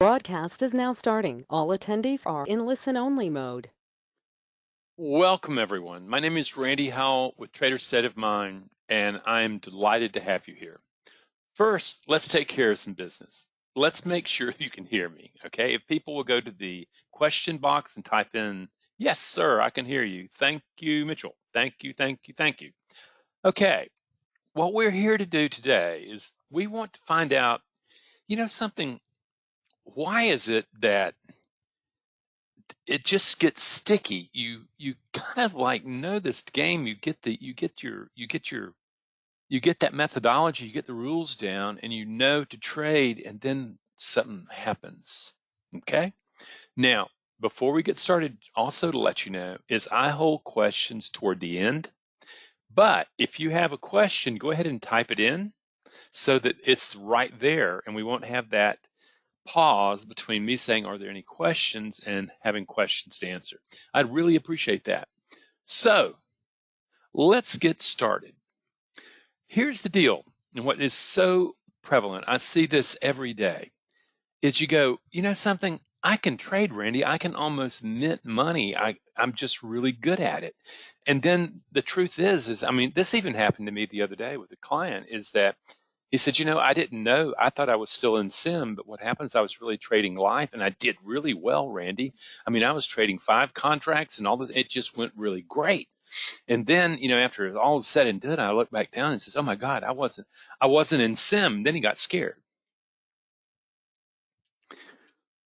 Broadcast is now starting. All attendees are in listen-only mode. Welcome, everyone. My name is Randy Howell with Trader State of Mind, and I'm delighted to have you here. First, let's take care of some business. Let's make sure you can hear me, okay? If people will go to the question box and type in, yes, sir, I can hear you. Thank you, Mitchell. Thank you, thank you, thank you. Okay, what we're here to do today is we want to find out, something. Why is it that it just gets sticky? You kind of like know this game. You get that methodology, you get the rules down, and you know to trade, and then something happens. Okay? Now, before we get started, also to let you know is I hold questions toward the end. But if you have a question, go ahead and type it in so that it's right there, and we won't have that pause between me saying, are there any questions, and having questions to answer. I'd really appreciate that. So let's get started. Here's the deal, and what is so prevalent, I see this every day, is you go, you know something, I can trade, Randy. I can almost mint money. I'm just really good at it. And then the truth is, I mean, this even happened to me the other day with a client, is that he said, I didn't know. I thought I was still in sim, but what happens, I was really trading life, and I did really well, Randy. I mean, I was trading 5 contracts and all this. It just went really great. And then, after all is said and done, I look back down and says, oh my God, I wasn't in sim. Then he got scared.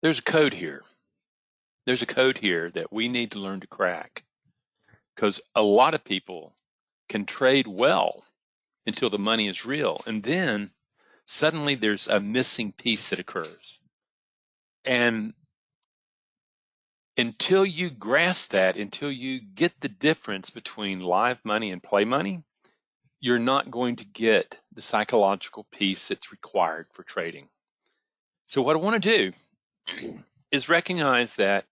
There's a code here. There's a code here that we need to learn to crack, because a lot of people can trade well until the money is real. And then suddenly there's a missing piece that occurs. And until you grasp that, until you get the difference between live money and play money, you're not going to get the psychological piece that's required for trading. So what I want to do is recognize that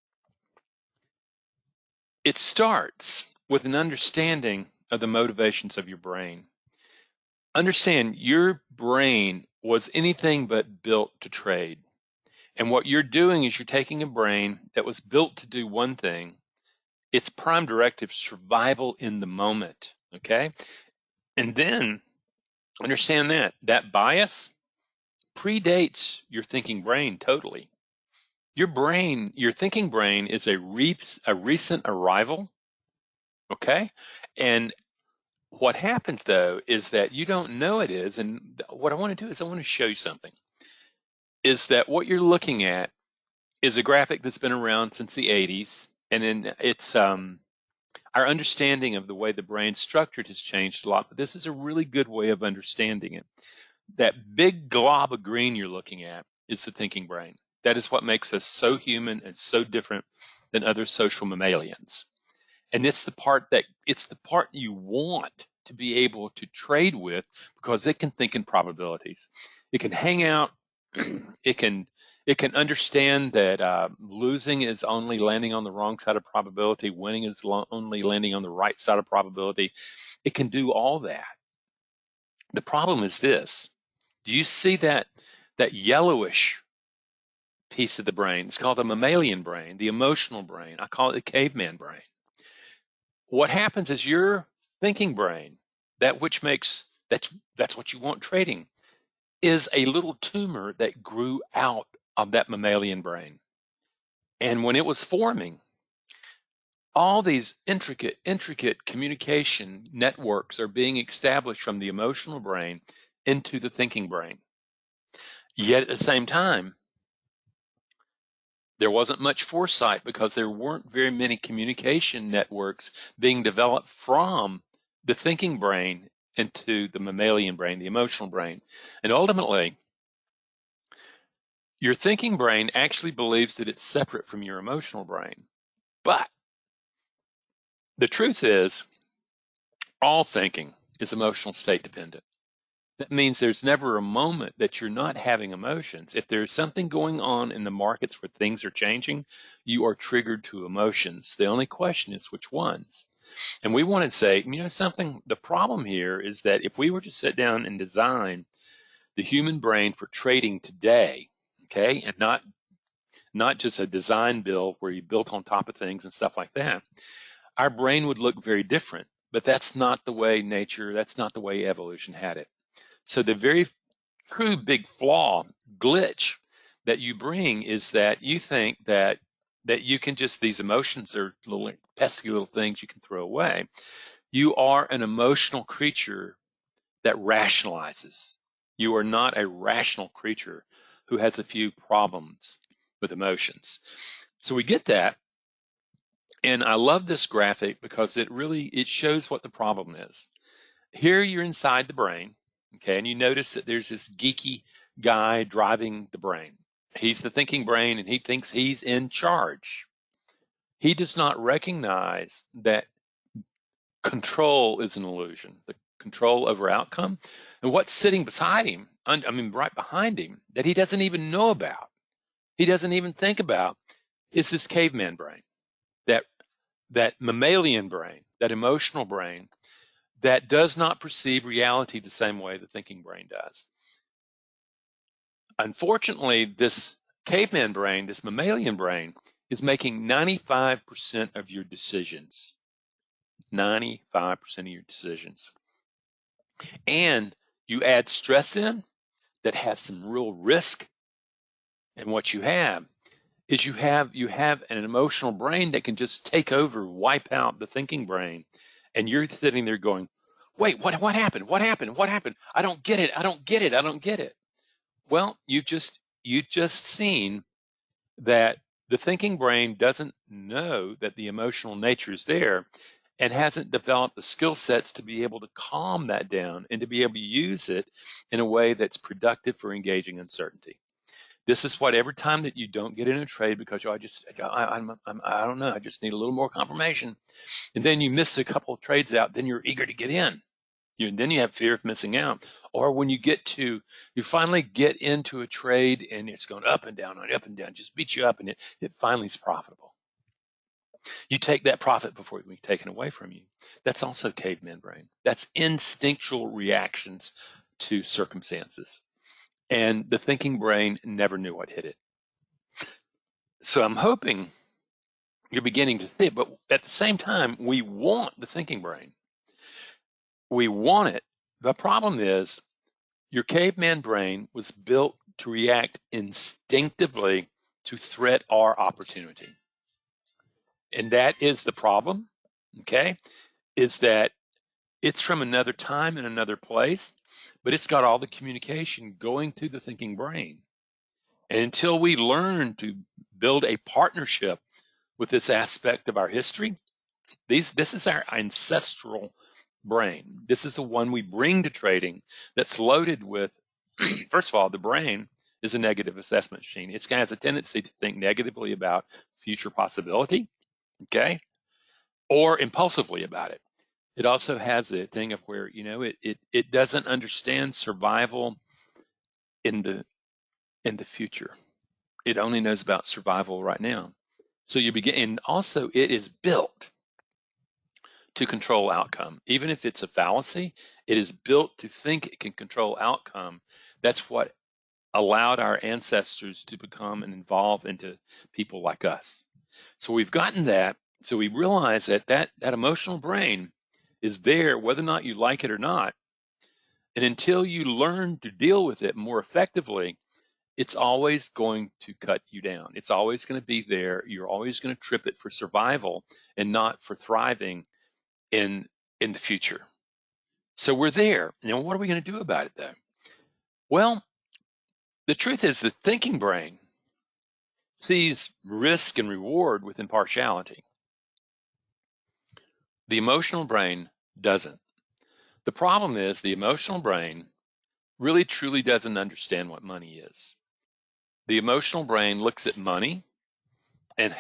it starts with an understanding of the motivations of your brain. Understand your brain was anything but built to trade. And what you're doing is you're taking a brain that was built to do one thing. Its prime directive, survival in the moment, okay? And then understand that bias predates your thinking brain totally. Your thinking brain is a recent arrival, okay? And what happens though is that you don't know it is, and what I want to do is I want to show you something, is that what you're looking at is a graphic that's been around since the 80s, and then it's our understanding of the way the brain's structured has changed a lot, but this is a really good way of understanding it. That big glob of green you're looking at is the thinking brain. That is what makes us so human and so different than other social mammalians. And it's the part you want to be able to trade with, because it can think in probabilities. It can hang out. it can understand that losing is only landing on the wrong side of probability. Winning is only landing on the right side of probability. It can do all that. The problem is this. Do you see that yellowish piece of the brain? It's called the mammalian brain, the emotional brain. I call it the caveman brain. What happens is your thinking brain, that's what you want trading, is a little tumor that grew out of that mammalian brain. And when it was forming, all these intricate communication networks are being established from the emotional brain into the thinking brain. Yet at the same time, there wasn't much foresight, because there weren't very many communication networks being developed from the thinking brain into the mammalian brain, the emotional brain. And ultimately, your thinking brain actually believes that it's separate from your emotional brain. But the truth is, all thinking is emotional state dependent. That means there's never a moment that you're not having emotions. If there's something going on in the markets where things are changing, you are triggered to emotions. The only question is which ones. And we want to say, something, the problem here is that if we were to sit down and design the human brain for trading today, okay, and not not just a design build where you built on top of things and stuff like that, our brain would look very different. But that's not the way nature, that's not the way evolution had it. So the very true big flaw, glitch that you bring is that you think that you can just, these emotions are little pesky little things you can throw away. You are an emotional creature that rationalizes. You are not a rational creature who has a few problems with emotions. So we get that. And I love this graphic because it shows what the problem is. Here you're inside the brain, okay, and you notice that there's this geeky guy driving the brain. He's the thinking brain and he thinks he's in charge. He does not recognize that control is an illusion, the control over outcome. And what's sitting beside him, right behind him, that he doesn't even know about, he doesn't even think about, is this caveman brain, that mammalian brain, that emotional brain that does not perceive reality the same way the thinking brain does. Unfortunately, this caveman brain, this mammalian brain, is making 95% of your decisions. 95% of your decisions. And you add stress in that has some real risk. And what you have is you have an emotional brain that can just take over, wipe out the thinking brain. And you're sitting there going, wait, what happened? What happened? What happened? I don't get it. I don't get it. I don't get it. Well, you just seen that the thinking brain doesn't know that the emotional nature is there and hasn't developed the skill sets to be able to calm that down and to be able to use it in a way that's productive for engaging uncertainty. This is what every time that you don't get in a trade because I don't know, I just need a little more confirmation, and then you miss a couple of trades out, then you're eager to get in. Then you have fear of missing out. Or when you finally get into a trade and it's going up and down, just beats you up, and it finally is profitable. You take that profit before it can be taken away from you. That's also caveman brain. That's instinctual reactions to circumstances. And the thinking brain never knew what hit it. So I'm hoping you're beginning to see it, but at the same time, we want the thinking brain. We want it. The problem is your caveman brain was built to react instinctively to threat or opportunity. And that is the problem, okay, is that it's from another time and another place, but it's got all the communication going to the thinking brain. And until we learn to build a partnership with this aspect of our history, this is our ancestral brain. This is the one we bring to trading that's loaded with, first of all, the brain is a negative assessment machine. It has a tendency to think negatively about future possibility, okay, or impulsively about it. It also has a thing of where, it doesn't understand survival in the future. It only knows about survival right now. So you begin, and also it is built to control outcome. Even if it's a fallacy, it is built to think it can control outcome. That's what allowed our ancestors to become and evolve into people like us. So we've gotten that. So we realize that emotional brain is there whether or not you like it or not. And until you learn to deal with it more effectively, it's always going to cut you down. It's always going to be there. You're always going to trip it for survival and not for thriving in the future. So we're there. Now, what are we going to do about it, though? Well, the truth is the thinking brain sees risk and reward with impartiality. The emotional brain doesn't. The problem is the emotional brain really truly doesn't understand what money is. The emotional brain looks at money and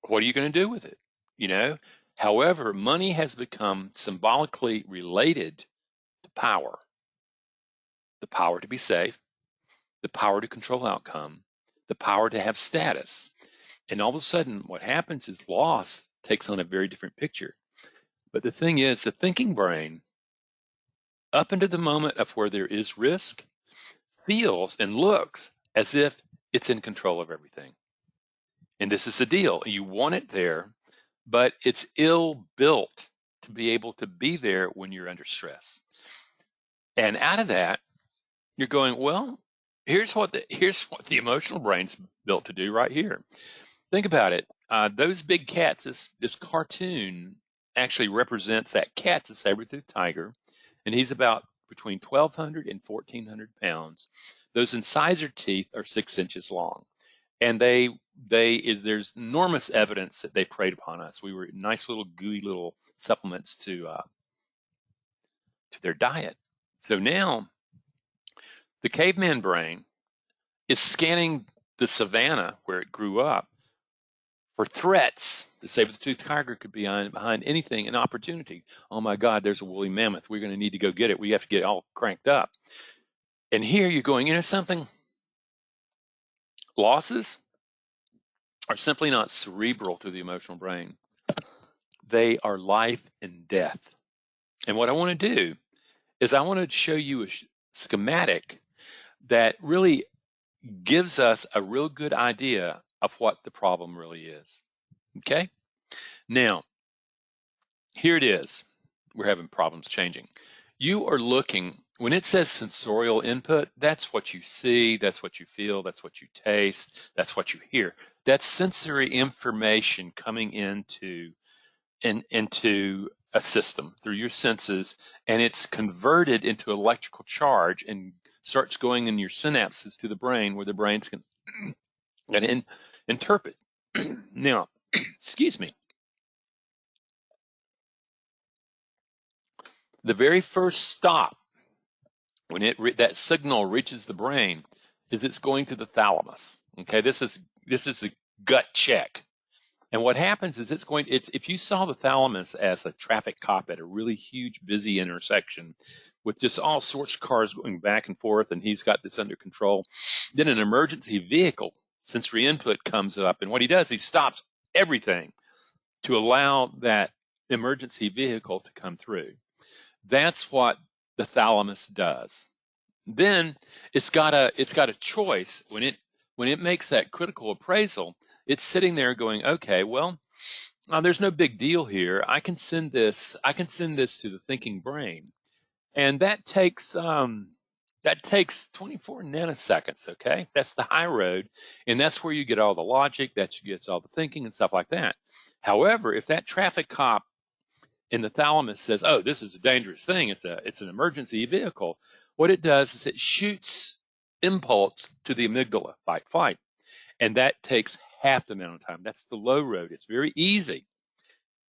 what are you going to do with it? However, money has become symbolically related to power. The power to be safe, the power to control outcome, the power to have status. And all of a sudden, what happens is loss takes on a very different picture. But the thing is, the thinking brain, up into the moment of where there is risk, feels and looks as if it's in control of everything. And this is the deal. You want it there, but it's ill-built to be able to be there when you're under stress. And out of that, you're going, well, here's what the emotional brain's built to do right here. Think about it. Those big cats, this cartoon actually represents that cat's a saber-toothed tiger, and he's about between 1,200 and 1,400 pounds. Those incisor teeth are 6 inches long, and there's enormous evidence that they preyed upon us. We were nice little gooey little supplements to their diet. So now the caveman brain is scanning the savanna where it grew up for threats. The saber-toothed tiger could be behind anything, an opportunity. Oh my God, there's a woolly mammoth. We're going to need to go get it. We have to get all cranked up. And here you're going, you know something? Losses are simply not cerebral to the emotional brain. They are life and death. And what I want to do is I want to show you a schematic that really gives us a real good idea of what the problem really is. Okay? Now, here it is. We're having problems changing. You are looking, when it says sensorial input, that's what you see, that's what you feel, that's what you taste, that's what you hear. That's sensory information coming into a system through your senses, and it's converted into electrical charge and starts going in your synapses to the brain, where the brain's going to interpret. Now, excuse me. The very first stop when that signal reaches the brain is it's going to the thalamus. Okay, this is a gut check. And what happens is if you saw the thalamus as a traffic cop at a really huge, busy intersection with just all sorts of cars going back and forth, and he's got this under control, then an emergency vehicle sensory input comes up, and what he does, he stops everything to allow that emergency vehicle to come through. That's what the thalamus does. Then it's got a choice when it makes that critical appraisal. It's sitting there going, okay, well, there's no big deal here. I can send this to the thinking brain, and that takes 24 nanoseconds. Okay, that's the high road, and that's where you get all the logic, that you get all the thinking and stuff like that. However, if that traffic cop in the thalamus says, "Oh, this is a dangerous thing. It's an emergency vehicle," what it does is it shoots impulse to the amygdala, fight, flight, and that takes half the amount of time. That's the low road. It's very easy,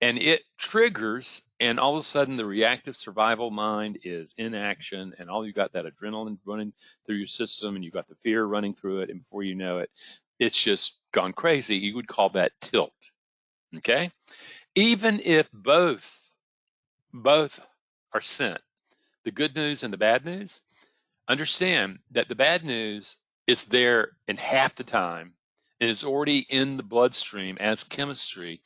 and it triggers, and all of a sudden the reactive survival mind is in action, and all you got that adrenaline running through your system, and you got the fear running through it, and before you know it, it's just gone crazy. You would call that tilt. Okay, even if both are sent, the good news and the bad news, understand that the bad news is there in half the time and is already in the bloodstream as chemistry,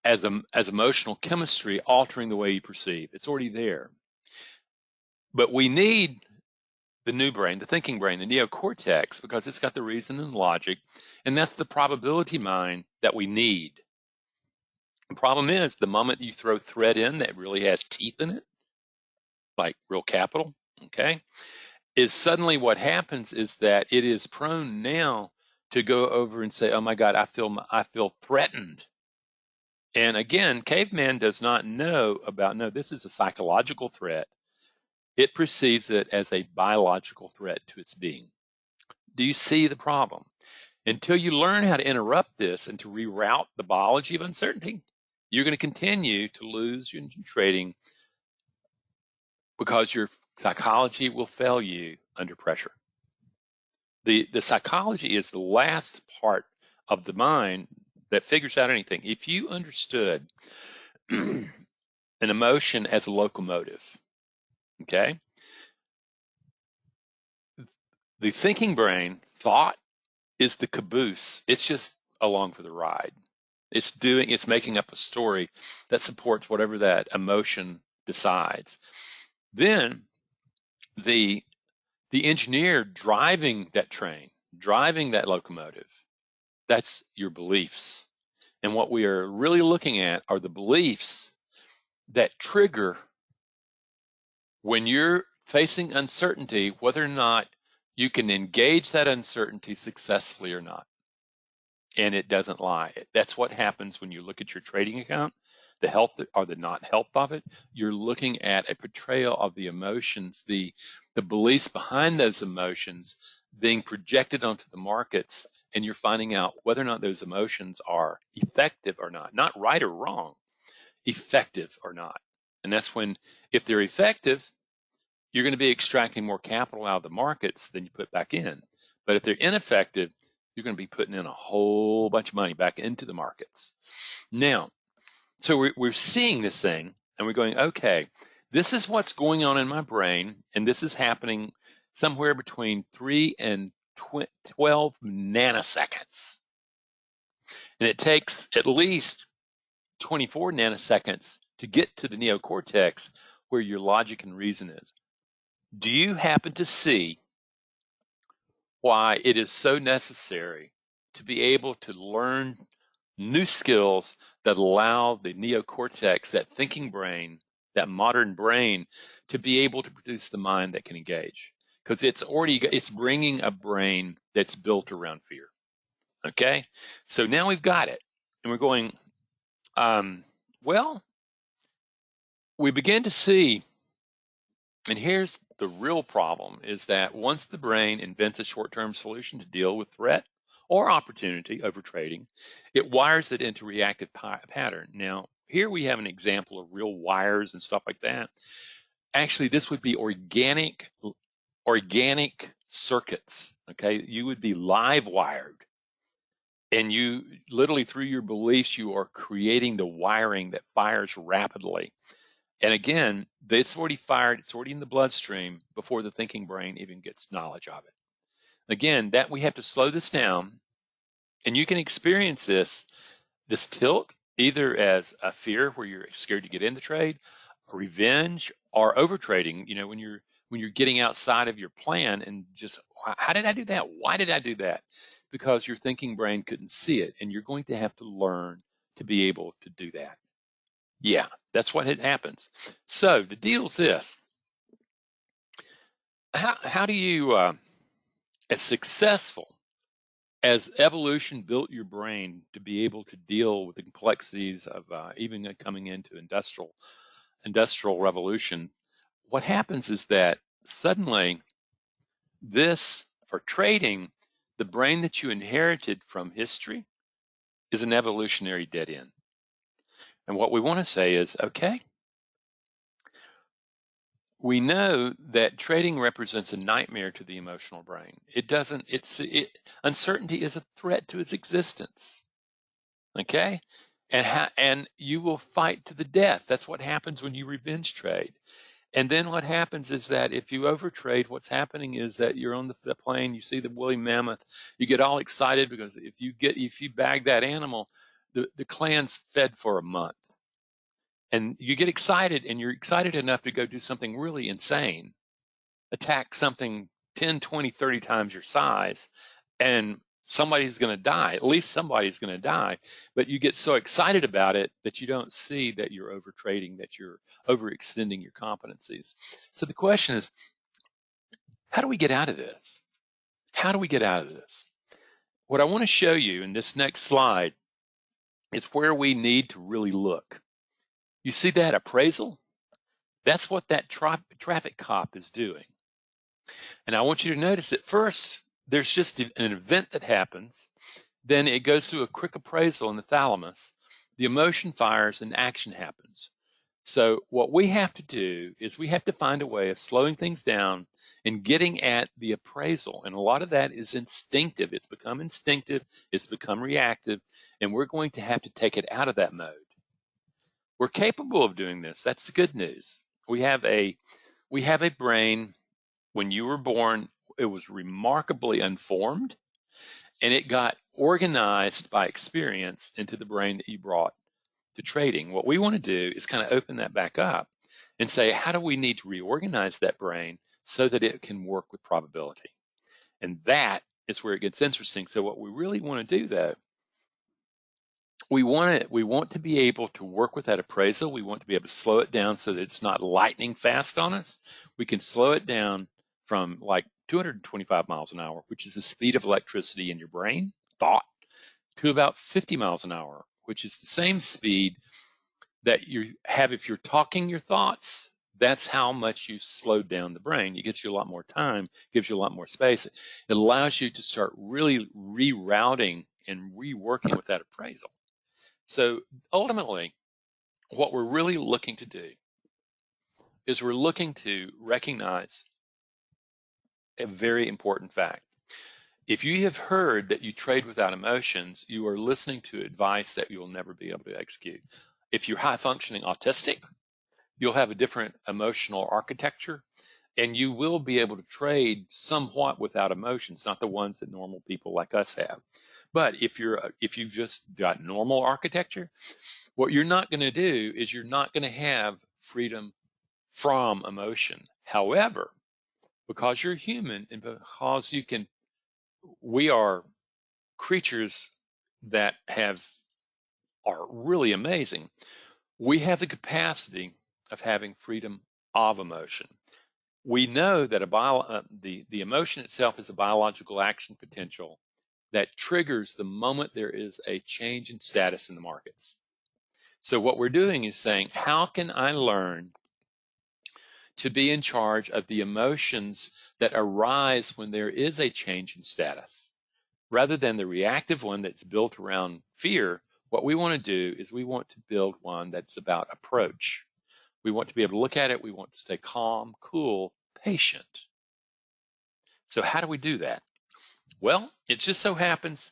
as emotional chemistry, altering the way you perceive. It's already there. But we need the new brain, the thinking brain, the neocortex, because it's got the reason and logic, and that's the probability mind that we need. The problem is, the moment you throw thread in that really has teeth in it, like real capital, okay, is suddenly what happens is that it is prone now to go over and say, "Oh my God, I feel threatened." And again, caveman does not know about, no, this is a psychological threat. It perceives it as a biological threat to its being. Do you see the problem? Until you learn how to interrupt this and to reroute the biology of uncertainty, you're going to continue to lose your trading, because your psychology will fail you under pressure. The psychology is the last part of the mind that figures out anything. If you understood an emotion as a locomotive, okay, the thinking brain, thought, is the caboose. It's just along for the ride. It's making up a story that supports whatever that emotion decides. Then the engineer driving that train, driving that locomotive, that's your beliefs. And what we are really looking at are the beliefs that trigger when you're facing uncertainty, whether or not you can engage that uncertainty successfully or not. And it doesn't lie. That's what happens when you look at your trading account, the health or the not health of it. You're looking at a portrayal of the emotions, the beliefs behind those emotions being projected onto the markets, and you're finding out whether or not those emotions are effective or not right or wrong, effective or not. And that's when, if they're effective, you're going to be extracting more capital out of the markets than you put back in. But if they're ineffective, you're going to be putting in a whole bunch of money back into the markets. Now, so we're seeing this thing and we're going, okay, this is what's going on in my brain, and this is happening somewhere between 3 and 12 nanoseconds. And it takes at least 24 nanoseconds to get to the neocortex where your logic and reason is. Do you happen to see why it is so necessary to be able to learn new skills that allow the neocortex, that thinking brain, that modern brain, to be able to produce the mind that can engage? Because it's bringing a brain that's built around fear. Okay, so now we've got it, and we're going. Well, we begin to see, and here's the real problem, is that once the brain invents a short-term solution to deal with threat or opportunity over trading, it wires it into reactive pattern. Now, here we have an example of real wires and stuff like that. Actually, this would be organic circuits, okay? You would be live wired. And you literally, through your beliefs, you are creating the wiring that fires rapidly. And again, it's already fired, it's already in the bloodstream before the thinking brain even gets knowledge of it. Again, that we have to slow this down, and you can experience this tilt either as a fear where you're scared to get in the trade, or revenge, or overtrading, when you're getting outside of your plan and just, how did I do that? Why did I do that? Because your thinking brain couldn't see it, and you're going to have to learn to be able to do that. Yeah, that's what happens. So the deal is this. How do you, as successful as evolution built your brain to be able to deal with the complexities of even coming into industrial revolution, what happens is that suddenly for trading, the brain that you inherited from history is an evolutionary dead end. And what we want to say is, okay, we know that trading represents a nightmare to the emotional brain. Uncertainty is a threat to its existence. Okay? And you will fight to the death. That's what happens when you revenge trade. And then what happens is that if you overtrade, what's happening is that you're on the plane, you see the woolly mammoth, you get all excited because if you bag that animal, the clan's fed for a month. And you get excited, and you're excited enough to go do something really insane, attack something 10, 20, 30 times your size, and somebody's going to die. At least somebody's going to die. But you get so excited about it that you don't see that you're overtrading, that you're overextending your competencies. So the question is, how do we get out of this? How do we get out of this? What I want to show you in this next slide is where we need to really look. You see that appraisal? That's what that traffic cop is doing. And I want you to notice that first, there's just an event that happens. Then it goes through a quick appraisal in the thalamus. The emotion fires and action happens. So what we have to do is we have to find a way of slowing things down and getting at the appraisal. And a lot of that is instinctive. It's become instinctive. It's become reactive. And we're going to have to take it out of that mode. We're capable of doing this. That's the good news. We have a brain. When you were born, it was remarkably unformed, and it got organized by experience into the brain that you brought to trading. What we want to do is kind of open that back up and say, how do we need to reorganize that brain so that it can work with probability? And that is where it gets interesting. So what we really want to do, though, we want to be able to work with that appraisal. We want to be able to slow it down so that it's not lightning fast on us. We can slow it down from like 225 miles an hour, which is the speed of electricity in your brain, thought, to about 50 miles an hour, which is the same speed that you have if you're talking your thoughts. That's how much you slowed down the brain. It gives you a lot more time, gives you a lot more space. It allows you to start really rerouting and reworking with that appraisal. So ultimately, what we're really looking to do is we're looking to recognize a very important fact. If you have heard that you trade without emotions, you are listening to advice that you will never be able to execute. If you're high functioning autistic, you'll have a different emotional architecture, and you will be able to trade somewhat without emotions, not the ones that normal people like us have. But if you've just got normal architecture, what you're not going to do is you're not going to have freedom from emotion. However, because you're human and because we are creatures that are really amazing. We have the capacity of having freedom of emotion. We know that the emotion itself is a biological action potential that triggers the moment there is a change in status in the markets. So what we're doing is saying, how can I learn to be in charge of the emotions that arise when there is a change in status? Rather than the reactive one that's built around fear, what we want to do is we want to build one that's about approach. We want to be able to look at it. We want to stay calm, cool, patient. So how do we do that? Well, it just so happens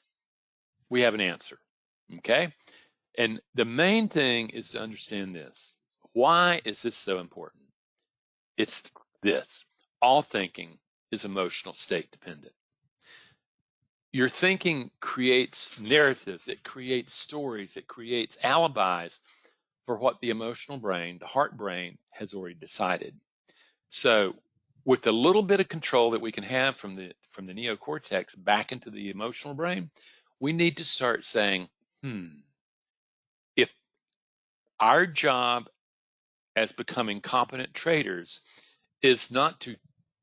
we have an answer. Okay? And the main thing is to understand this. Why is this so important? It's this. All thinking is emotional state dependent. Your thinking creates narratives, it creates stories, it creates alibis for what the emotional brain, the heart brain, has already decided. So with the little bit of control that we can have from the neocortex back into the emotional brain, we need to start saying, if our job as becoming competent traders is not to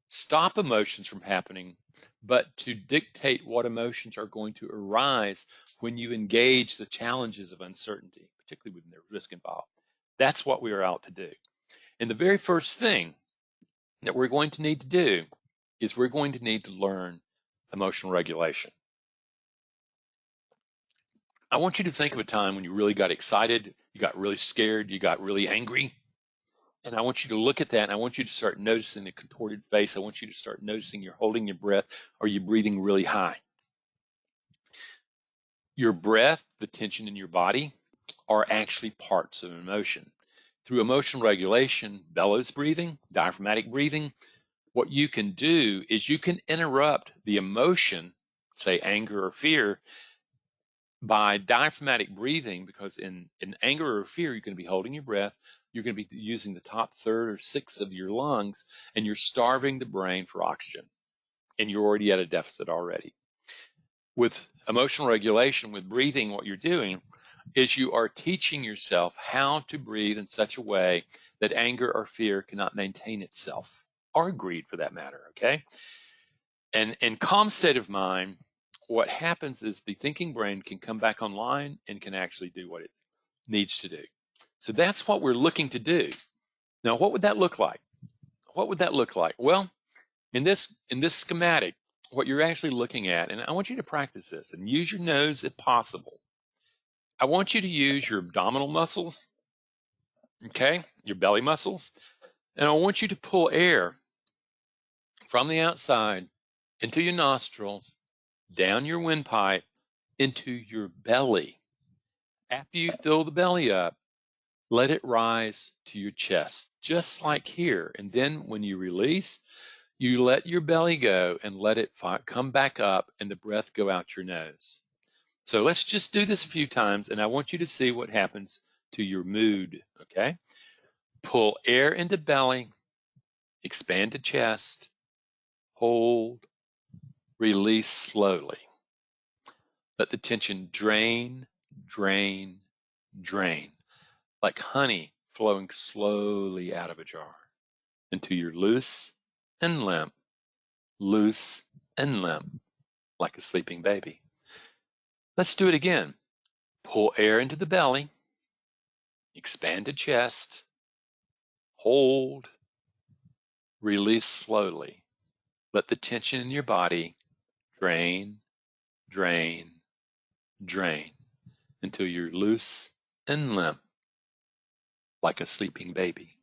stop emotions from happening, but to dictate what emotions are going to arise when you engage the challenges of uncertainty, particularly when there's risk involved. That's what we are out to do. And the very first thing that we're going to need to do is we're going to need to learn emotional regulation. I want you to think of a time when you really got excited, you got really scared, you got really angry. And I want you to look at that, and I want you to start noticing the contorted face. I want you to start noticing you're holding your breath, or you're breathing really high. Your breath, the tension in your body, are actually parts of emotion. Through emotional regulation, bellows breathing, diaphragmatic breathing, what you can do is you can interrupt the emotion, say anger or fear, by diaphragmatic breathing, because in anger or fear, you're going to be holding your breath. You're going to be using the top third or sixth of your lungs, and you're starving the brain for oxygen. And you're already at a deficit already. With emotional regulation, with breathing, what you're doing is you are teaching yourself how to breathe in such a way that anger or fear cannot maintain itself, or greed for that matter, okay? And in calm state of mind, what happens is the thinking brain can come back online and can actually do what it needs to do. So that's what we're looking to do. Now, what would that look like? What would that look like? Well, in this schematic, what you're actually looking at, and I want you to practice this and use your nose if possible. I want you to use your abdominal muscles, okay, your belly muscles, and I want you to pull air from the outside into your nostrils, down your windpipe, into your belly. After you fill the belly up, let it rise to your chest, just like here. And then when you release, you let your belly go and let it come back up and the breath go out your nose. So let's just do this a few times, and I want you to see what happens to your mood, okay? Pull air into belly, expand to chest, hold, Release slowly. Let the tension drain, drain, drain, like honey flowing slowly out of a jar until you're loose and limp, loose and limp, like a sleeping baby. Let's do it again. Pull air into the belly, expand the chest, hold, release slowly. Let the tension in your body drain, drain, drain until you're loose and limp, like a sleeping baby.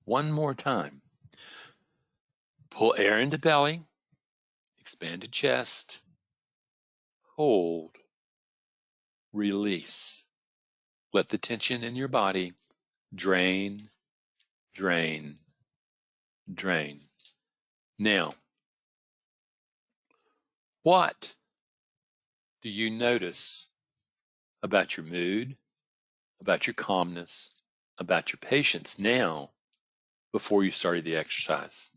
One more time. Pull air into belly, expand the chest, hold, release. Let the tension in your body drain, drain, drain. Now, what do you notice about your mood, about your calmness, about your patience now before you started the exercise?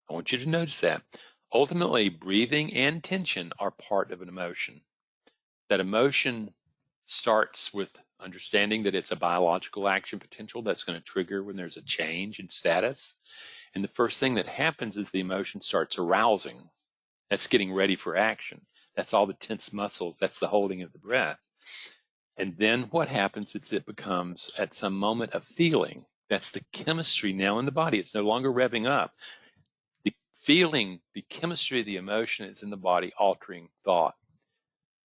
I want you to notice that. Ultimately, breathing and tension are part of an emotion. That emotion starts with understanding that it's a biological action potential that's going to trigger when there's a change in status. And the first thing that happens is the emotion starts arousing. That's getting ready for action. That's all the tense muscles. That's the holding of the breath. And then what happens is it becomes, at some moment, a feeling. That's the chemistry now in the body. It's no longer revving up. The feeling, the chemistry of the emotion is in the body altering thought.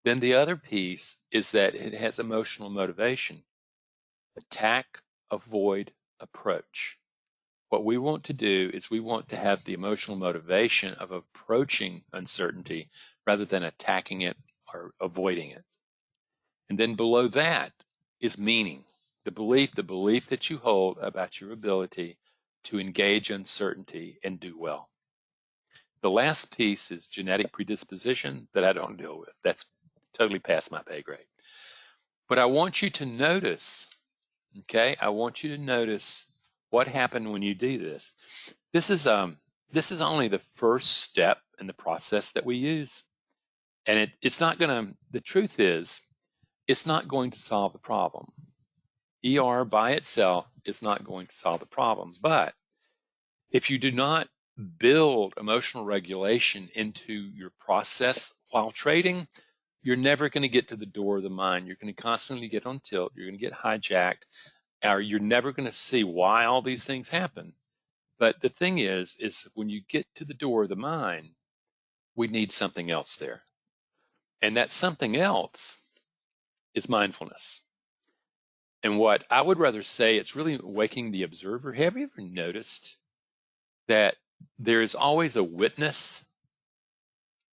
Then the other piece is that it has emotional motivation. Attack, avoid, approach. What we want to do is we want to have the emotional motivation of approaching uncertainty rather than attacking it or avoiding it. And then below that is meaning, the belief that you hold about your ability to engage uncertainty and do well. The last piece is genetic predisposition that I don't deal with. That's totally past my pay grade. But I want you to notice, okay? I want you to notice what happened when you do this. This is only the first step in the process that we use. And it's not going to, the truth is, it's not going to solve the problem. ER by itself is not going to solve the problem. But if you do not build emotional regulation into your process while trading, you're never going to get to the door of the mind. You're going to constantly get on tilt. You're going to get hijacked. Or you're never going to see why all these things happen. But the thing is when you get to the door of the mind, we need something else there. And that something else is mindfulness. And what I would rather say, it's really waking the observer. Have you ever noticed that there is always a witness,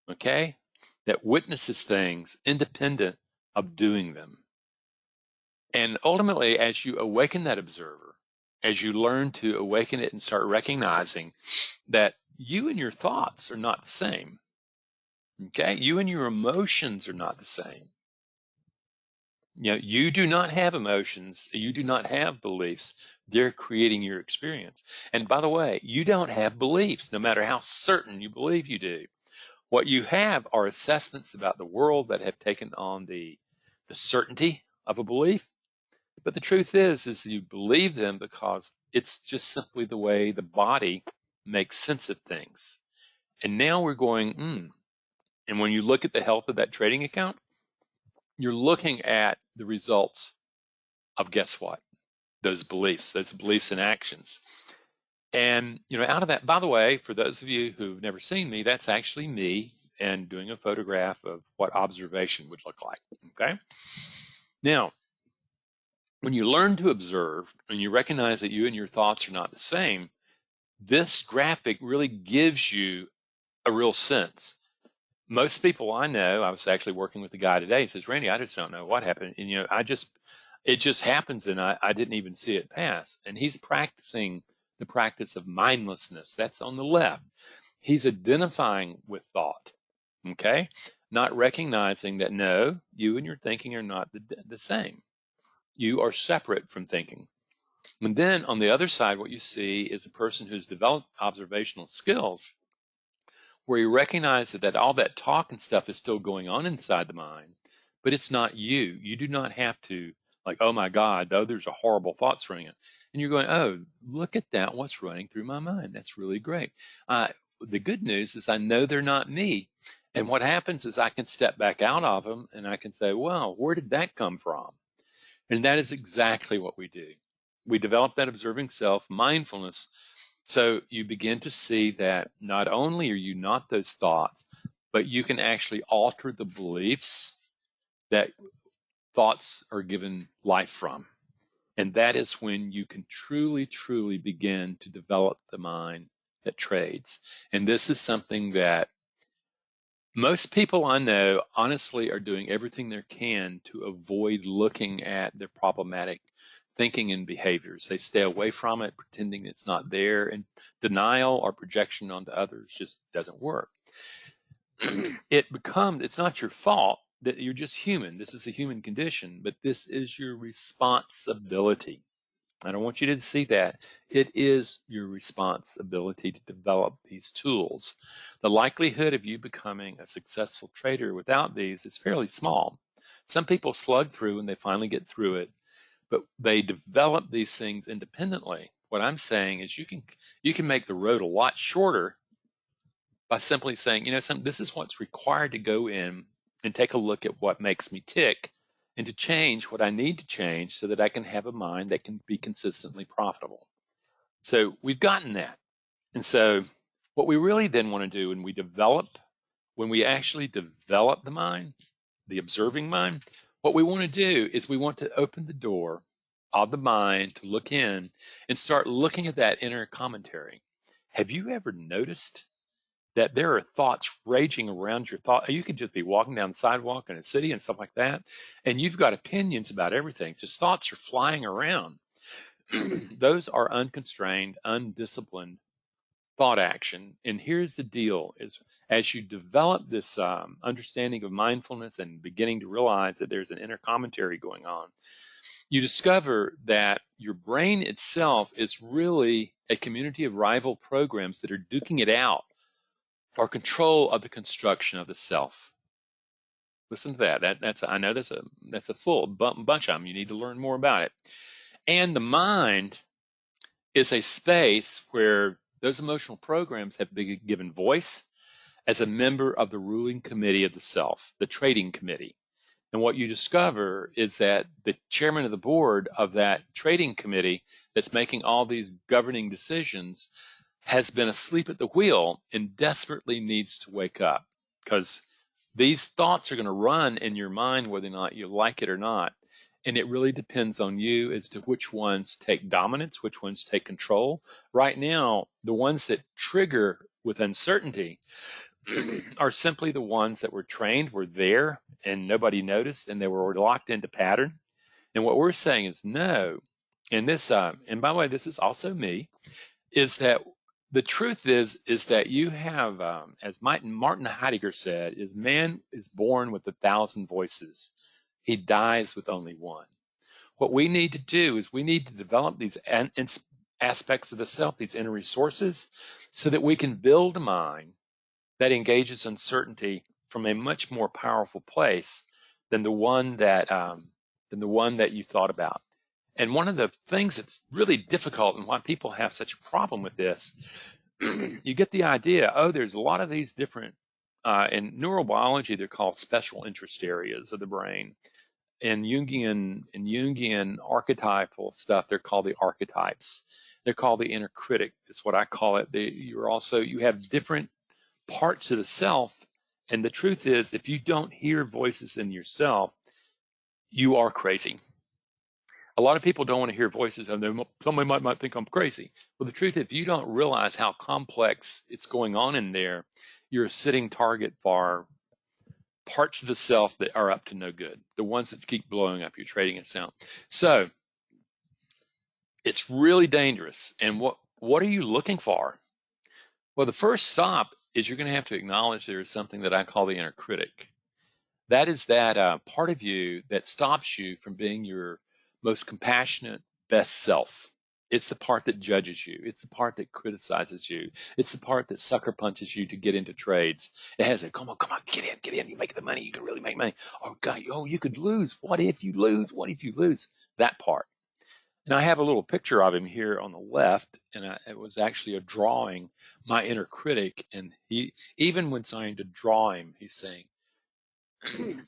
okay, that witnesses things independent of doing them? And ultimately, as you awaken that observer, as you learn to awaken it and start recognizing that you and your thoughts are not the same, okay? You and your emotions are not the same. You know, you do not have emotions. You do not have beliefs. They're creating your experience. And by the way, you don't have beliefs, no matter how certain you believe you do. What you have are assessments about the world that have taken on the certainty of a belief. But the truth is you believe them because it's just simply the way the body makes sense of things. And now we're going, And when you look at the health of that trading account, you're looking at the results of, guess what? Those beliefs and actions. And, out of that, by the way, for those of you who've never seen me, that's actually me and doing a photograph of what observation would look like, okay? Now, when you learn to observe and you recognize that you and your thoughts are not the same, this graphic really gives you a real sense. Most people I know, I was actually working with a guy today, he says, Randy, I just don't know what happened. And, it just happens and I didn't even see it pass. And he's practicing the practice of mindlessness. That's on the left. He's identifying with thought, okay? Not recognizing that, no, you and your thinking are not the same. You are separate from thinking. And then on the other side, what you see is a person who's developed observational skills where you recognize that all that talk and stuff is still going on inside the mind, but it's not you. You do not have to, like, oh my God, oh, there's a horrible thoughts running. And you're going, oh, look at that. What's running through my mind? That's really great. The good news is I know they're not me. And what happens is I can step back out of them and I can say, well, where did that come from? And that is exactly what we do. We develop that observing self, mindfulness. So you begin to see that not only are you not those thoughts, but you can actually alter the beliefs that thoughts are given life from. And that is when you can truly, truly begin to develop the mind that trades. And this is something that most people I know honestly are doing everything they can to avoid looking at their problematic thinking and behaviors. They stay away from it, pretending it's not there, and denial or projection onto others just doesn't work. It's not your fault that you're just human. This is the human condition, but this is your responsibility. I don't want you to see that. It is your responsibility to develop these tools. The likelihood of you becoming a successful trader without these is fairly small. Some people slug through and they finally get through it, but they develop these things independently. What I'm saying is you can make the road a lot shorter by simply saying, this is what's required to go in and take a look at what makes me tick and to change what I need to change so that I can have a mind that can be consistently profitable. So we've gotten that. And so what we really then want to do when we actually develop the mind, the observing mind, what we want to do is we want to open the door of the mind to look in and start looking at that inner commentary. Have you ever noticed that there are thoughts raging around your thought? You could just be walking down the sidewalk in a city and stuff like that, and you've got opinions about everything. Just thoughts are flying around. Those are unconstrained, undisciplined thought action. And here's the deal: is as you develop this understanding of mindfulness and beginning to realize that there's an inner commentary going on, you discover that your brain itself is really a community of rival programs that are duking it out for control of the construction of the self. Listen to that. I know that's a full bunch of them. You need to learn more about it. And the mind is a space where those emotional programs have been given voice as a member of the ruling committee of the self, the trading committee. And what you discover is that the chairman of the board of that trading committee that's making all these governing decisions has been asleep at the wheel and desperately needs to wake up, because these thoughts are going to run in your mind whether or not you like it or not. And it really depends on you as to which ones take dominance, which ones take control. Right now, the ones that trigger with uncertainty are simply the ones that were trained, were there, and nobody noticed, and they were locked into pattern. And what we're saying is no. And this, and by the way, this is also me, is that the truth is that you have, as Martin Heidegger said, is man is born with 1,000 voices. He dies with only one. What we need to do is we need to develop these aspects of the self, these inner resources, so that we can build a mind that engages uncertainty from a much more powerful place than the one that you thought about. And one of the things that's really difficult and why people have such a problem with this, you get the idea, there's a lot of these different, in neurobiology, they're called special interest areas of the brain. In Jungian archetypal stuff, they're called the archetypes. They're called the inner critic, is what I call it. You have different parts of the self. And the truth is, if you don't hear voices in yourself, you are crazy. A lot of people don't want to hear voices, and somebody might think I'm crazy. Well, the truth is, if you don't realize how complex it's going on in there, you're a sitting target for parts of the self that are up to no good, the ones that keep blowing up your trading account. So it's really dangerous. And what are you looking for? Well, the first stop is you're going to have to acknowledge there is something that I call the inner critic. That is that part of you that stops you from being your most compassionate, best self. It's the part that judges you. It's the part that criticizes you. It's the part that sucker punches you to get into trades. It has a, come on, get in. You make the money. You can really make money. Oh, God, oh, you could lose. What if you lose? What if you lose? That part. And I have a little picture of him here on the left, and it was actually a drawing, my inner critic. And he, even when trying to draw him, he's saying,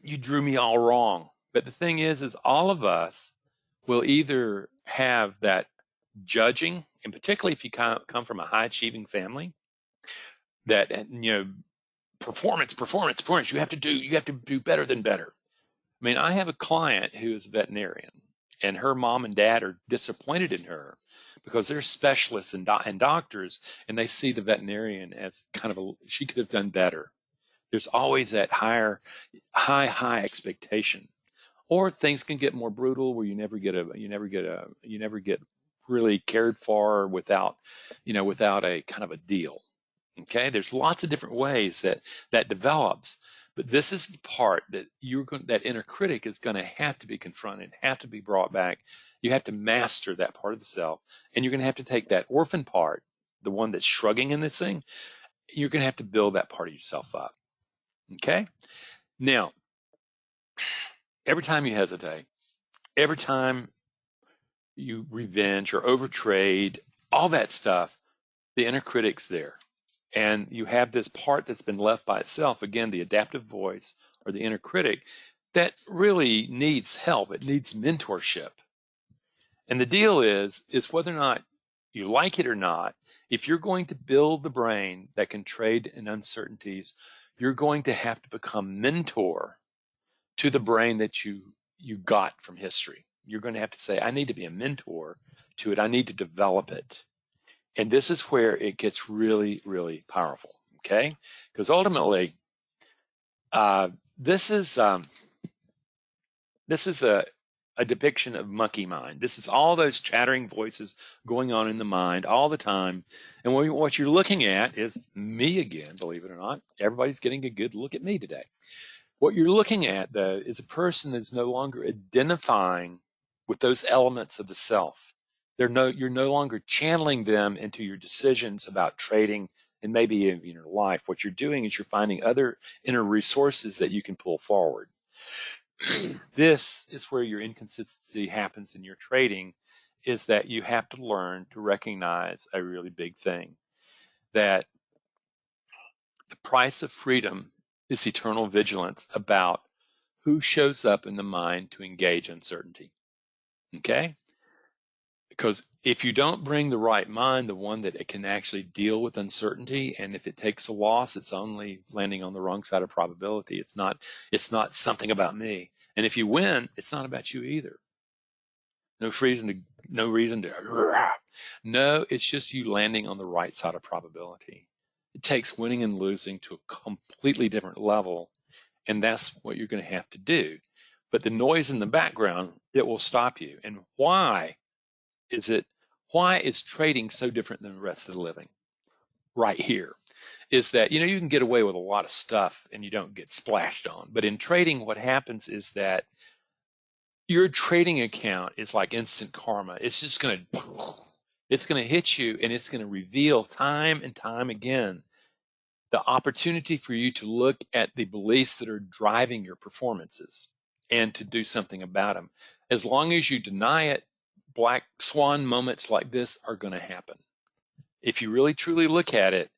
you drew me all wrong. But the thing is all of us will either have that judging, and particularly if you come from a high achieving family, that, performance. You have to do better than better. I mean, I have a client who is a veterinarian, and her mom and dad are disappointed in her because they're specialists and doctors, and they see the veterinarian as kind of she could have done better. There's always that high expectation, or things can get more brutal where you never get really cared for without a kind of a deal. Okay, there's lots of different ways that develops, but this is the part that that inner critic is going to have to be confronted, have to be brought back. You have to master that part of the self, and you're going to have to take that orphan part, the one that's shrugging in this thing. You're going to have to build that part of yourself up. Okay, now every time you hesitate, every time you revenge or overtrade, all that stuff, the inner critic's there. And you have this part that's been left by itself, again, the adaptive voice or the inner critic, that really needs help. It needs mentorship. And the deal is whether or not you like it or not, if you're going to build the brain that can trade in uncertainties, you're going to have to become mentor to the brain that you got from history. You're going to have to say, I need to be a mentor to it. I need to develop it. And this is where it gets really, really powerful. Okay, because ultimately, uh, this is um, this is a depiction of monkey mind. This is all those chattering voices going on in the mind all the time. And what you're looking at is me again, believe it or not. Everybody's getting a good look at me today. What you're looking at, though, is a person that's no longer identifying with those elements of the self. You're no longer channeling them into your decisions about trading and maybe in your life. What you're doing is you're finding other inner resources that you can pull forward. This is where your inconsistency happens in your trading, is that you have to learn to recognize a really big thing, that the price of freedom is eternal vigilance about who shows up in the mind to engage uncertainty. Okay? Because if you don't bring the right mind, the one that it can actually deal with uncertainty, and if it takes a loss, it's only landing on the wrong side of probability. It's not something about me. And if you win, it's not about you either. No reason to no reason to no, it's just you landing on the right side of probability. It takes winning and losing to a completely different level, and that's what you're going to have to do. But the noise in the background, it will stop you. And is it why is trading so different than the rest of the living? Right here is that you can get away with a lot of stuff and you don't get splashed on. But in trading, what happens is that your trading account is like instant karma. It's going to hit you, and it's going to reveal time and time again the opportunity for you to look at the beliefs that are driving your performances and to do something about them. As long as you deny it, black swan moments like this are going to happen. If you really truly look at it,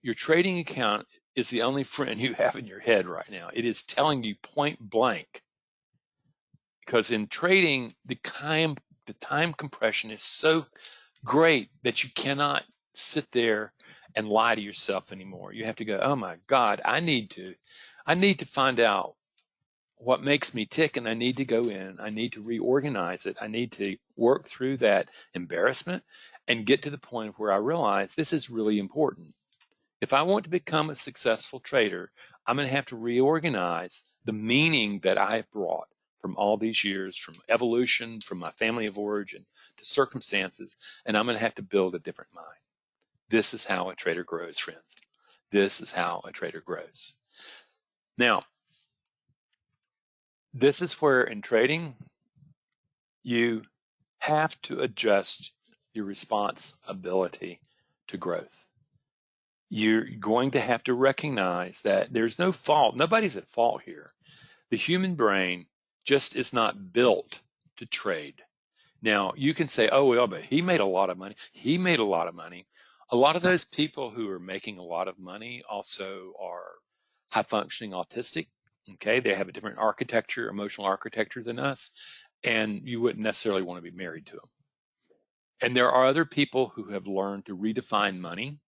your trading account is the only friend you have in your head right now. It is telling you point blank, because in trading, the time compression is so great that you cannot sit there and lie to yourself anymore. You have to go, oh my God, I need to find out what makes me tick, and I need to go in. I need to reorganize it. I need to work through that embarrassment and get to the point where I realize this is really important. If I want to become a successful trader, I'm going to have to reorganize the meaning that I have brought from all these years, from evolution, from my family of origin to circumstances, and I'm going to have to build a different mind. This is how a trader grows, friends. This is how a trader grows. Now, this is where in trading, you have to adjust your responsibility to growth. You're going to have to recognize that there's no fault. Nobody's at fault here. The human brain just is not built to trade. Now, you can say, oh, well, but he made a lot of money. He made a lot of money. A lot of those people who are making a lot of money also are high functioning autistic. Okay. They have a different architecture, emotional architecture than us. And you wouldn't necessarily want to be married to them. And there are other people who have learned to redefine money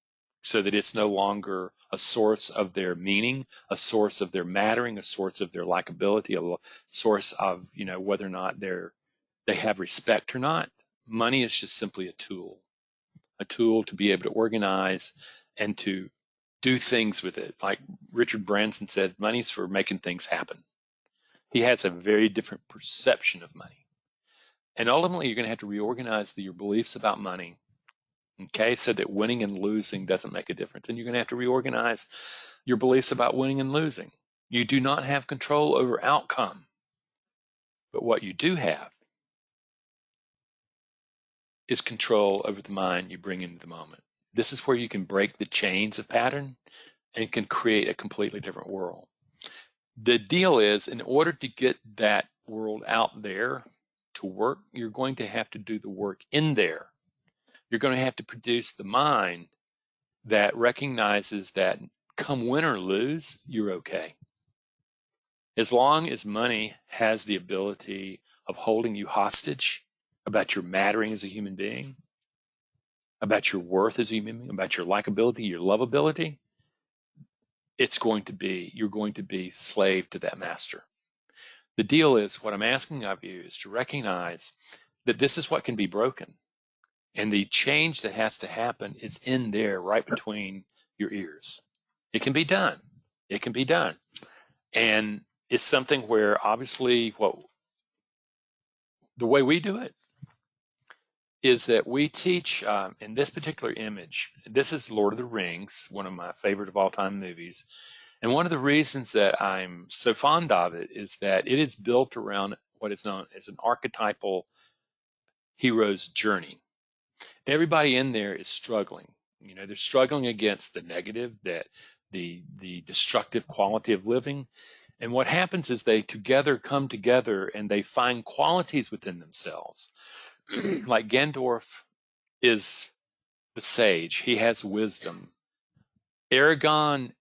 so that it's no longer a source of their meaning, a source of their mattering, a source of their likability, a source of, whether or not they have respect or not. Money is just simply a tool to be able to organize and to do things with it. Like Richard Branson said, money's for making things happen. He has a very different perception of money. And ultimately, you're going to have to reorganize your beliefs about money, okay, so that winning and losing doesn't make a difference. And you're going to have to reorganize your beliefs about winning and losing. You do not have control over outcome. But what you do have is control over the mind you bring into the moment. This is where you can break the chains of pattern and can create a completely different world. The deal is, in order to get that world out there to work, you're going to have to do the work in there. You're going to have to produce the mind that recognizes that come win or lose, you're okay. As long as money has the ability of holding you hostage about your mattering as a human being, about your worth as a human being, about your likability, your lovability, you're going to be slave to that master. The deal is, what I'm asking of you is to recognize that this is what can be broken. And the change that has to happen is in there, right between your ears. It can be done. It can be done. And it's something where obviously the way we do it is that we teach in this particular image. This is Lord of the Rings, one of my favorite of all time movies. And one of the reasons that I'm so fond of it is that it is built around what is known as an archetypal hero's journey. Everybody in there is struggling. They're struggling against the negative, that the destructive quality of living. And what happens is they come together and they find qualities within themselves. Like Gandalf is the sage. He has wisdom. Aragon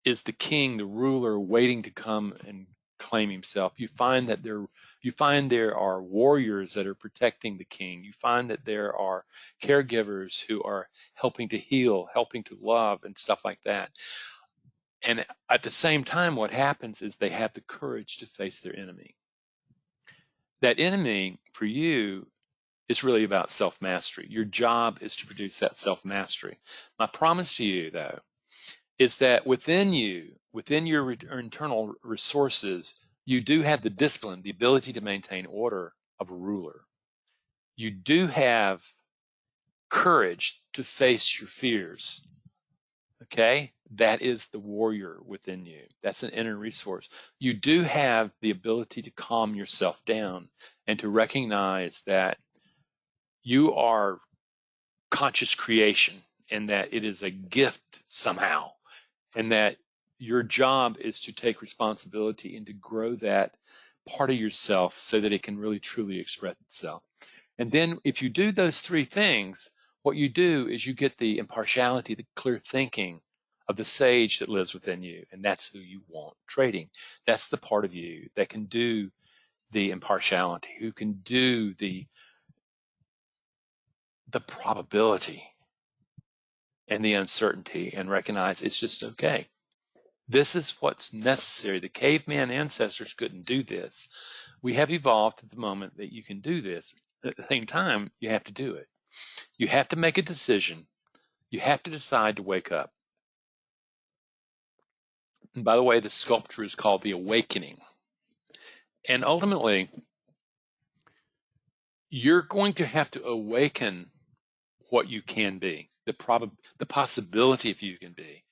is the king, the ruler, waiting to come and claim himself. You find there are warriors that are protecting the king. You find that there are caregivers who are helping to heal, helping to love, and stuff like that. And at the same time, what happens is they have the courage to face their enemy. That enemy for you is really about self-mastery. Your job is to produce that self-mastery. My promise to you, though, is that within your internal resources, you do have the discipline, the ability to maintain order of a ruler. You do have courage to face your fears. Okay? That is the warrior within you. That's an inner resource. You do have the ability to calm yourself down and to recognize that you are conscious creation and that it is a gift somehow, and that your job is to take responsibility and to grow that part of yourself so that it can really truly express itself. And then if you do those three things, what you do is you get the impartiality, the clear thinking of the sage that lives within you, and that's who you want trading. That's the part of you that can do the impartiality, who can do the probability and the uncertainty and recognize it's just okay. This is what's necessary. The caveman ancestors couldn't do this. We have evolved to the moment that you can do this. At the same time, you have to do it. You have to make a decision. You have to decide to wake up. And by the way, the sculpture is called the awakening. And ultimately, you're going to have to awaken what you can be, the possibility of you can be,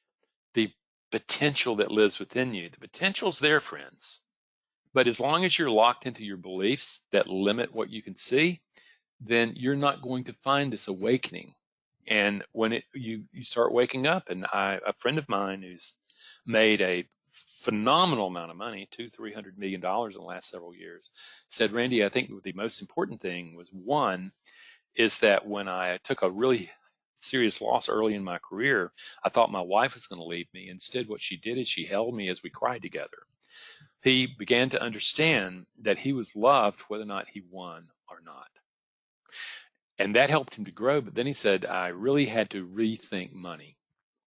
the potential that lives within you. The potential's there, friends. But as long as you're locked into your beliefs that limit what you can see, then you're not going to find this awakening. And when you start waking up, and a friend of mine who's made a phenomenal amount of money, $200-300 million in the last several years, said, Randy, I think the most important thing was, one, is that when I took a really serious loss early in my career, I thought my wife was going to leave me. Instead, what she did is she held me as we cried together. He began to understand that he was loved whether or not he won or not. And that helped him to grow. But then he said, I really had to rethink money,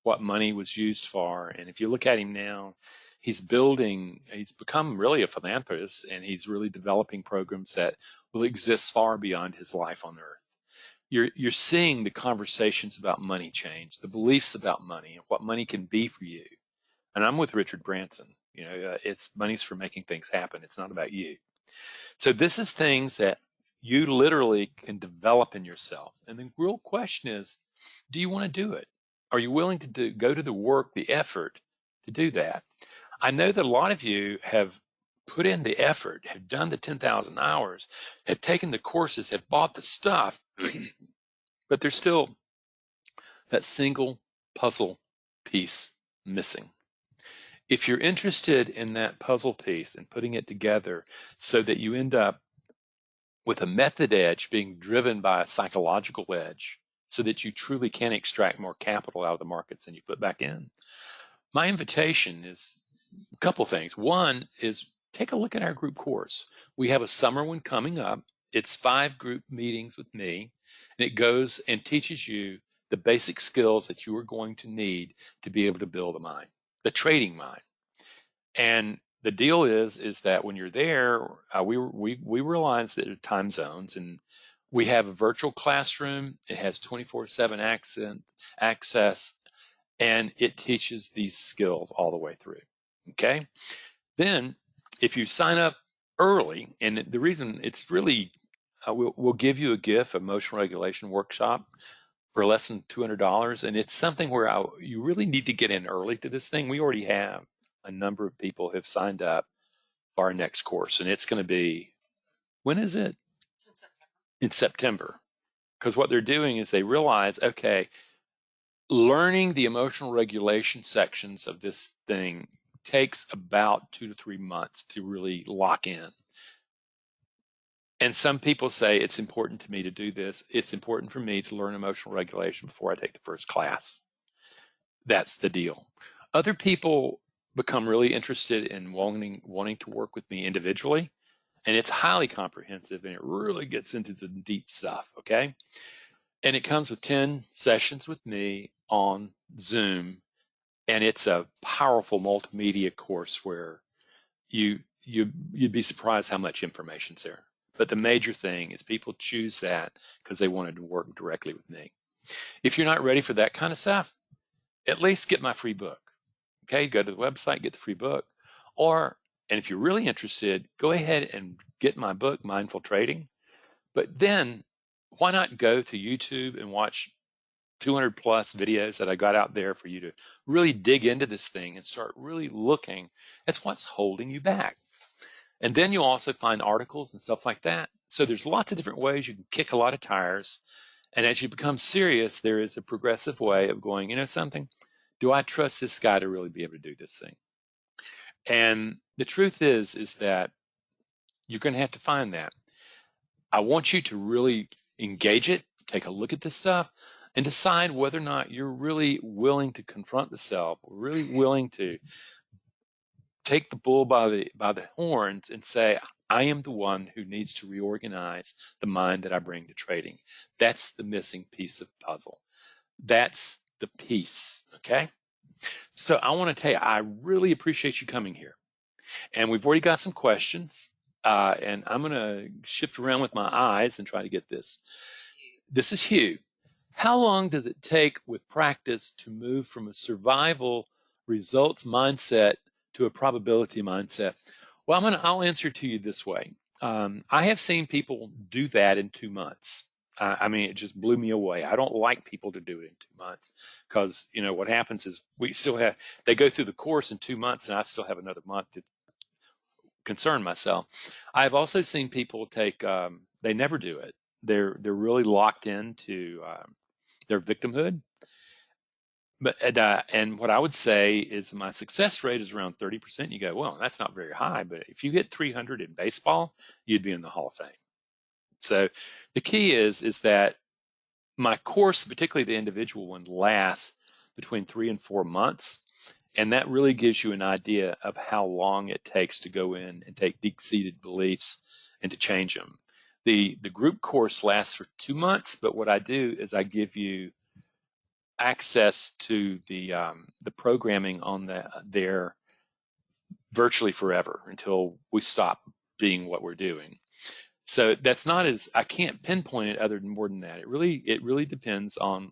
what money was used for. And if you look at him now, he's become really a philanthropist, and he's really developing programs that will exist far beyond his life on earth. You're seeing the conversations about money change, the beliefs about money and what money can be for you. And I'm with Richard Branson. It's money's for making things happen. It's not about you. So this is things that you literally can develop in yourself. And the real question is, do you want to do it? Are you willing to go to the work, the effort to do that? I know that a lot of you have put in the effort, have done the 10,000 hours, have taken the courses, have bought the stuff, but there's still that single puzzle piece missing. If you're interested in that puzzle piece and putting it together so that you end up with a method edge being driven by a psychological edge so that you truly can extract more capital out of the markets than you put back in, my invitation is a couple things. One is take a look at our group course. We have a summer one coming up. It's 5 group meetings with me, and it goes and teaches you the basic skills that you are going to need to be able to build a mind, the trading mind. And the deal is that when you're there, we realize that there are time zones, and we have a virtual classroom. It has 24/7 access, and it teaches these skills all the way through. Okay. Then, if you sign up early, and the reason it's really, we'll give you a gift, emotional regulation workshop for less than $200, and it's something where you really need to get in early to this thing. We already have a number of people who have signed up for our next course, and it's going to be, when is it? In September. Because what they're doing is they realize, okay, learning the emotional regulation sections of this thing takes about 2 to 3 months to really lock in. And some people say, it's important to me to do this. It's important for me to learn emotional regulation before I take the first class. That's the deal. Other people become really interested in wanting to work with me individually, and it's highly comprehensive, and it really gets into the deep stuff, okay? And it comes with 10 sessions with me on Zoom, and it's a powerful multimedia course where you'd be surprised how much information's there. But the major thing is people choose that because they wanted to work directly with me. If you're not ready for that kind of stuff, at least get my free book. Okay, go to the website, get the free book. And if you're really interested, go ahead and get my book, Mindful Trading. But then why not go to YouTube and watch 200 plus videos that I got out there for you to really dig into this thing and start really looking at what's holding you back. And then you'll also find articles and stuff like that. So there's lots of different ways you can kick a lot of tires. And as you become serious, there is a progressive way of going, you know something? Do I trust this guy to really be able to do this thing? And the truth is that you're going to have to find that. I want you to really engage it, take a look at this stuff, and decide whether or not you're really willing to confront the self, really willing to take the bull by the horns and say, I am the one who needs to reorganize the mind that I bring to trading. That's the missing piece of the puzzle. That's the piece, okay? So I want to tell you, I really appreciate you coming here. And we've already got some questions. And I'm going to shift around with my eyes and try to get this. This is Hugh. How long does it take with practice to move from a survival results mindset to a probability mindset? Well, I'll answer to you this way. I have seen people do that in 2 months. I mean, it just blew me away. I don't like people to do it in 2 months because, what happens is they go through the course in 2 months and I still have another month to concern myself. I've also seen people they never do it. They're really locked into their victimhood. But and what I would say is my success rate is around 30%. You go, well, that's not very high, but if you hit 300 in baseball, you'd be in the Hall of Fame. So the key is that my course, particularly the individual one, lasts between 3 and 4 months. And that really gives you an idea of how long it takes to go in and take deep-seated beliefs and to change them. The group course lasts for 2 months, but what I do is I give you access to the programming on there virtually forever until we stop being what we're doing. So that's not as, I can't pinpoint it other than more than that. It really depends on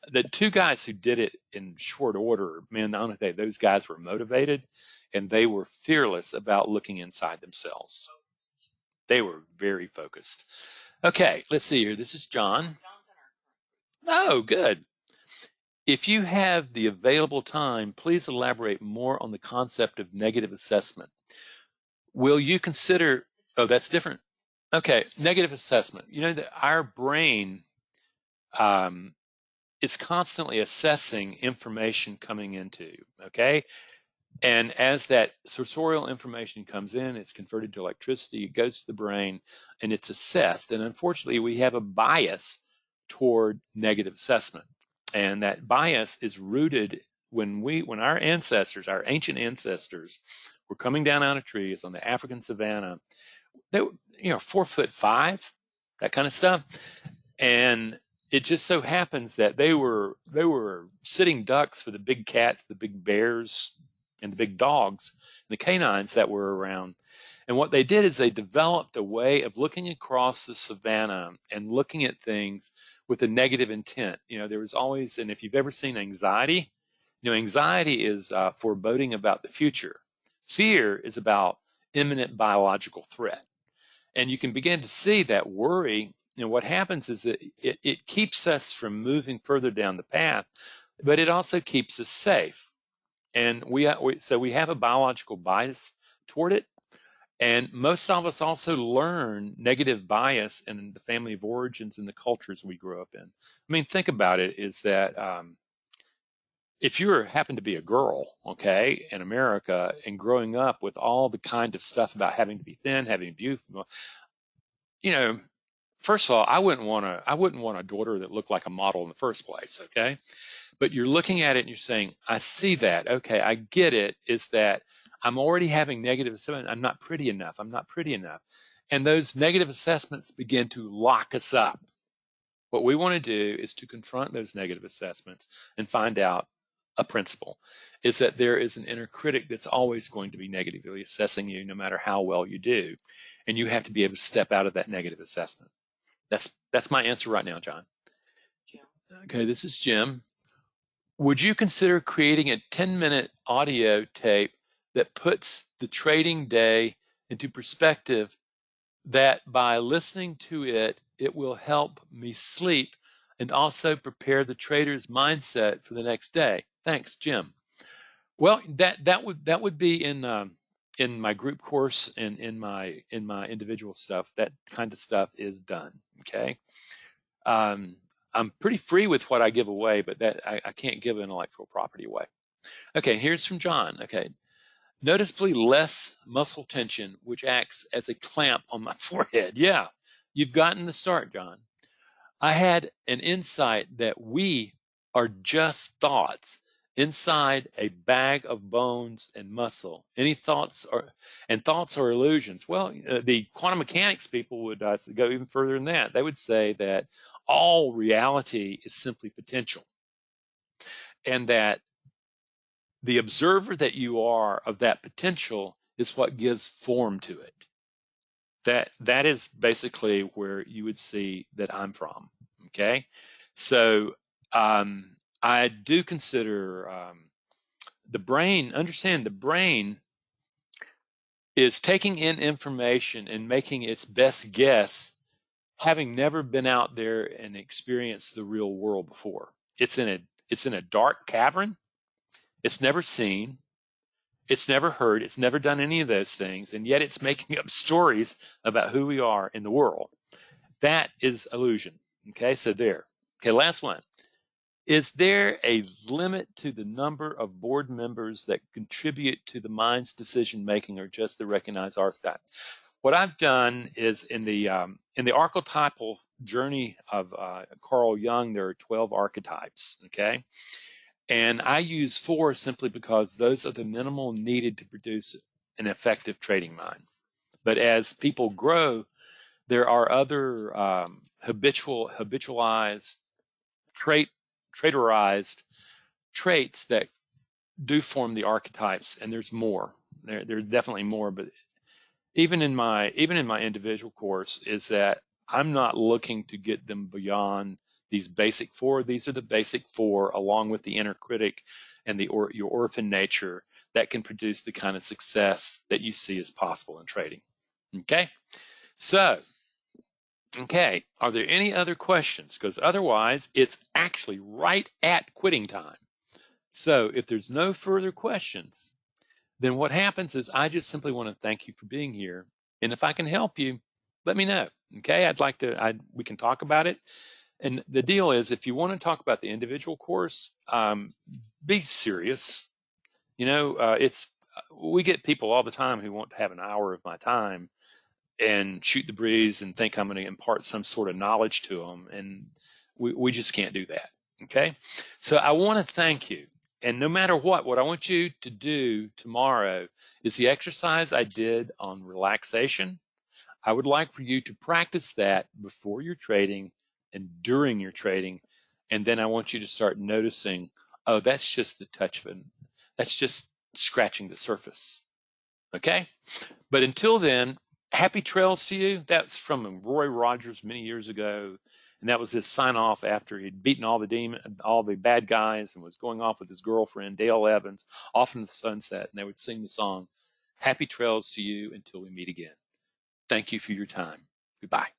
the two guys who did it in short order. Man, I don't know, those guys were motivated and they were fearless about looking inside themselves. They were very focused. Okay, let's see here. This is John. Oh, good. If you have the available time, please elaborate more on the concept of negative assessment. Will you consider, oh, that's different. Okay, negative assessment. You know that our brain is constantly assessing information coming into, okay? And as that sensorial information comes in, it's converted to electricity, it goes to the brain, and it's assessed. And unfortunately, we have a bias toward negative assessment. And that bias is rooted when our ancestors, our ancient ancestors, were coming down out of trees on the African savanna. They were, 4'5", that kind of stuff. And it just so happens that they were sitting ducks for the big cats, the big bears, and the big dogs, and the canines that were around. And what they did is they developed a way of looking across the savannah and looking at things with a negative intent. There was always, and if you've ever seen anxiety, anxiety is foreboding about the future. Fear is about imminent biological threat. And you can begin to see that worry. What happens is that it keeps us from moving further down the path, but it also keeps us safe. And so we have a biological bias toward it. And most of us also learn negative bias in the family of origins and the cultures we grew up in. I mean, think about it, is that if you happen to be a girl, okay, in America, and growing up with all the kind of stuff about having to be thin, having to be beautiful, first of all, I wouldn't want a daughter that looked like a model in the first place, okay? But you're looking at it and you're saying, I see that. Okay, I get it. Is that I'm already having negative assessment. I'm not pretty enough. I'm not pretty enough. And those negative assessments begin to lock us up. What we want to do is to confront those negative assessments and find out a principle, is that there is an inner critic that's always going to be negatively assessing you no matter how well you do. And you have to be able to step out of that negative assessment. That's my answer right now, John. Jim. Okay, this is Jim. Would you consider creating a 10-minute audio tape that puts the trading day into perspective, that by listening to it, it will help me sleep and also prepare the trader's mindset for the next day? Thanks, Jim. Well, that would be in my group course and in my individual stuff. That kind of stuff is done. Okay. I'm pretty free with what I give away, but that I can't give intellectual property away. Okay, here's from John. Okay. Noticeably less muscle tension, which acts as a clamp on my forehead. Yeah, you've gotten the start, John. I had an insight that we are just thoughts inside a bag of bones and muscle. Any thoughts are illusions. Well, the quantum mechanics people would go even further than that. They would say that all reality is simply potential, and that the observer that you are of that potential is what gives form to it. That is basically where you would see that I'm from. Okay, so I do consider the brain. Understand, the brain is taking in information and making its best guess, having never been out there and experienced the real world before. It's in a dark cavern. It's never seen. It's never heard. It's never done any of those things, and yet it's making up stories about who we are in the world. That is illusion. Okay, so there. Okay, last one. Is there a limit to the number of board members that contribute to the mind's decision making, or just the recognized archetype? What I've done is in the archetypal journey of Carl Jung, there are 12 archetypes. Okay, and I use 4 simply because those are the minimal needed to produce an effective trading mind. But as people grow, there are other habitualized, traitorized traits that do form the archetypes, and there's more. There's definitely more, but even in my individual course, is that I'm not looking to get them beyond these basic 4. These are the basic 4, along with the inner critic and your orphan nature, that can produce the kind of success that you see as possible in trading. Okay, so okay, are there any other questions? Because otherwise, it's actually right at quitting time. So if there's no further questions, then what happens is I just simply want to thank you for being here. And if I can help you, let me know. Okay, we can talk about it. And the deal is, if you want to talk about the individual course, be serious. We get people all the time who want to have an hour of my time and shoot the breeze and think I'm going to impart some sort of knowledge to them. And we just can't do that. Okay. So I want to thank you. And no matter what I want you to do tomorrow is the exercise I did on relaxation. I would like for you to practice that before your trading and during your trading. And then I want you to start noticing, oh, that's just the touch of it. That's just scratching the surface. Okay. But until then, happy trails to you. That's from Roy Rogers many years ago. And that was his sign off after he'd beaten all the bad guys, and was going off with his girlfriend, Dale Evans, off in the sunset. And they would sing the song, happy trails to you until we meet again. Thank you for your time. Goodbye.